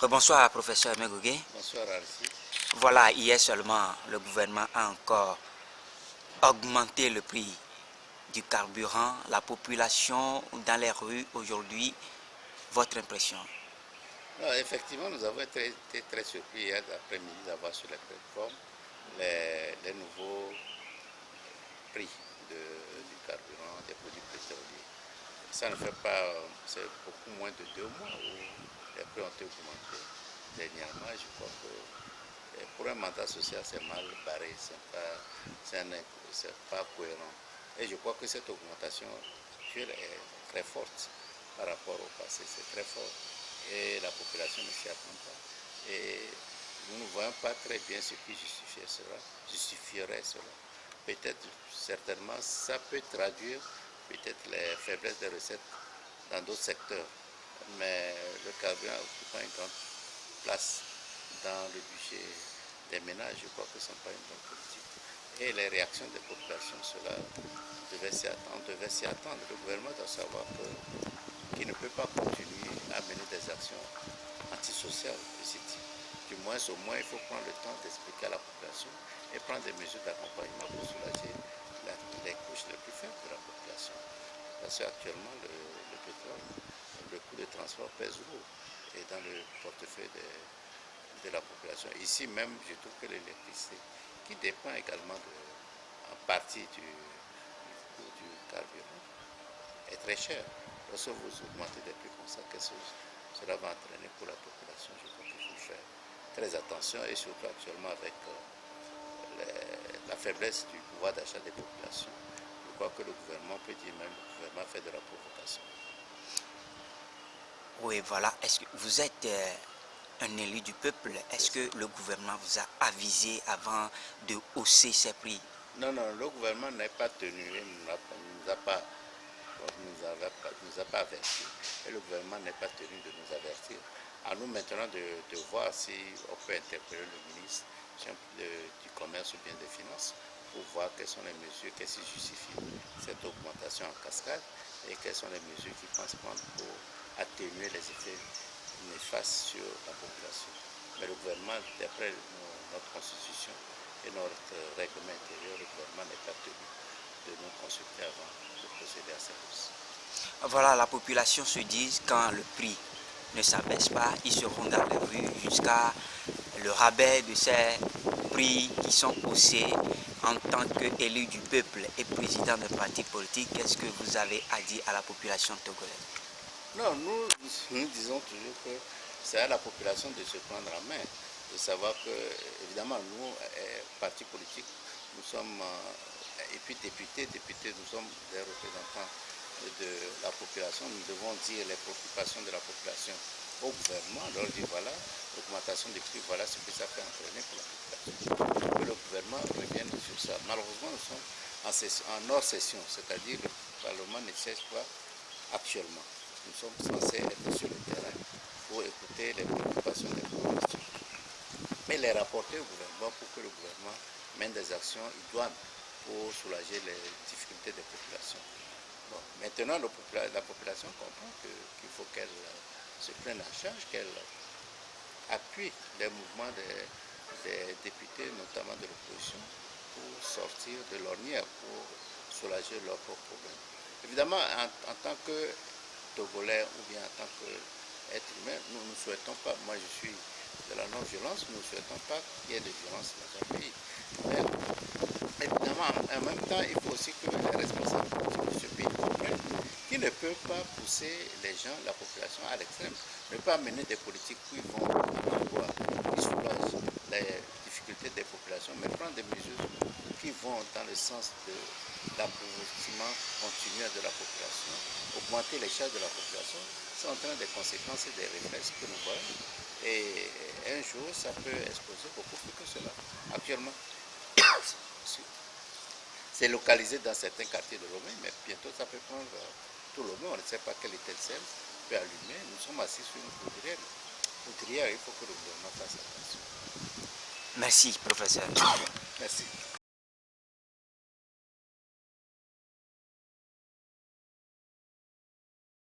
Bonsoir, professeur Megogé. Bonsoir, Arsi. Voilà, hier seulement, le gouvernement a encore augmenté le prix du carburant. La population dans les rues aujourd'hui, votre impression? Non, effectivement, nous avons été très surpris hier après-midi d'avoir sur les plateformes les nouveaux prix du carburant, des produits pétroliers. Ça ne fait pas, c'est beaucoup moins de 2 mois où les prix ont été augmentés dernièrement. Je crois que pour un mandat social, c'est mal barré, c'est pas cohérent. Et je crois que cette augmentation actuelle est très forte par rapport au passé, c'est très fort. Et la population ne s'y attend pas. Et nous ne voyons pas très bien ce qui justifierait cela. Peut-être, certainement, ça peut traduire peut-être les faiblesses des recettes dans d'autres secteurs. Mais le carburant occupant une grande place dans le budget des ménages, je crois que ce n'est pas une bonne politique. Et les réactions des populations, cela on devait s'y attendre. Le gouvernement doit savoir qu'il ne peut pas continuer à mener des actions antisociales de ce type. Au moins, il faut prendre le temps d'expliquer à la population et prendre des mesures d'accompagnement pour soulager les couches les plus faibles de la population. Parce qu'actuellement, le pétrole, le coût de transport pèse lourd et dans le portefeuille de la population. Ici même, je trouve que l'électricité, qui dépend également en partie du coût du carburant, est très chère. Lorsque vous augmentez des prix comme ça, qu'est-ce que cela va entraîner pour la population? Je crois qu'il faut faire très attention et surtout actuellement avec la faiblesse du pouvoir d'achat des populations. Je crois que le gouvernement peut dire même que le gouvernement fait de la provocation. Oui, voilà. Est-ce que vous êtes un élu du peuple? Est-ce que le gouvernement vous a avisé avant de hausser ses prix? Non, le gouvernement n'est pas tenu, il ne nous a pas avertis. Et le gouvernement n'est pas tenu de nous avertir. À nous maintenant de voir si on peut interpeller le ministre du commerce ou bien des finances pour voir quelles sont les mesures, qu'est-ce qui justifie cette augmentation en cascade et quelles sont les mesures qu'ils pensent prendre pour atténuer les effets néfastes sur la population. Mais le gouvernement, d'après notre constitution et notre règlement intérieur, le gouvernement n'est pas tenu de nous consulter avant de procéder à cette hausse. Voilà, la population se dit quand le prix ne s'abaisse pas, ils seront dans les rues jusqu'à le rabais de ces prix qui sont haussés. En tant qu'élu du peuple et président de parti politique, qu'est-ce que vous avez à dire à la population togolaise? Non, nous disons toujours que c'est à la population de se prendre en main, de savoir que, évidemment, nous, parti politique, nous sommes, et puis députés, nous sommes des représentants de la population. Nous devons dire les préoccupations de la population au gouvernement, leur dire voilà, l'augmentation des prix, voilà ce que ça peut entraîner pour la population. Que le gouvernement revienne sur ça. Malheureusement, nous sommes en hors session, c'est-à-dire le Parlement ne siège pas actuellement. Nous sommes censés être sur le terrain pour écouter les préoccupations des populations. Mais les rapporter au gouvernement pour que le gouvernement mène des actions idoines pour soulager les difficultés des populations. Bon, maintenant, la population comprend qu'il faut qu'elle se prenne en charge, qu'elle appuie les mouvements des députés, notamment de l'opposition, pour sortir de l'ornière, pour soulager leurs propres problèmes. Évidemment, en tant que Togolais ou bien en tant qu'être humain, nous ne souhaitons pas, moi je suis de la non-violence, nous ne souhaitons pas qu'il y ait de violence dans un pays. Mais évidemment, en même temps, il faut aussi que les responsables de ce pays comprennent qu'ils ne peuvent pas pousser les gens, la population à l'extrême, ne pas mener des politiques qui vont qui soulagent les difficultés des populations, mais prendre des mesures qui vont dans le sens de l'appauvrissement continu de la population, augmenter les charges de la population, ça entraîne des conséquences et des réflexes que nous voyons. Et un jour, ça peut exploser beaucoup plus que cela. Actuellement, c'est localisé dans certains quartiers de Lomé, mais bientôt ça peut prendre tout Lomé. On ne sait pas quelle étincelle peut allumer. Nous sommes assis sur une poudrière. Il faut que le gouvernement fasse attention. Merci, professeur. Merci.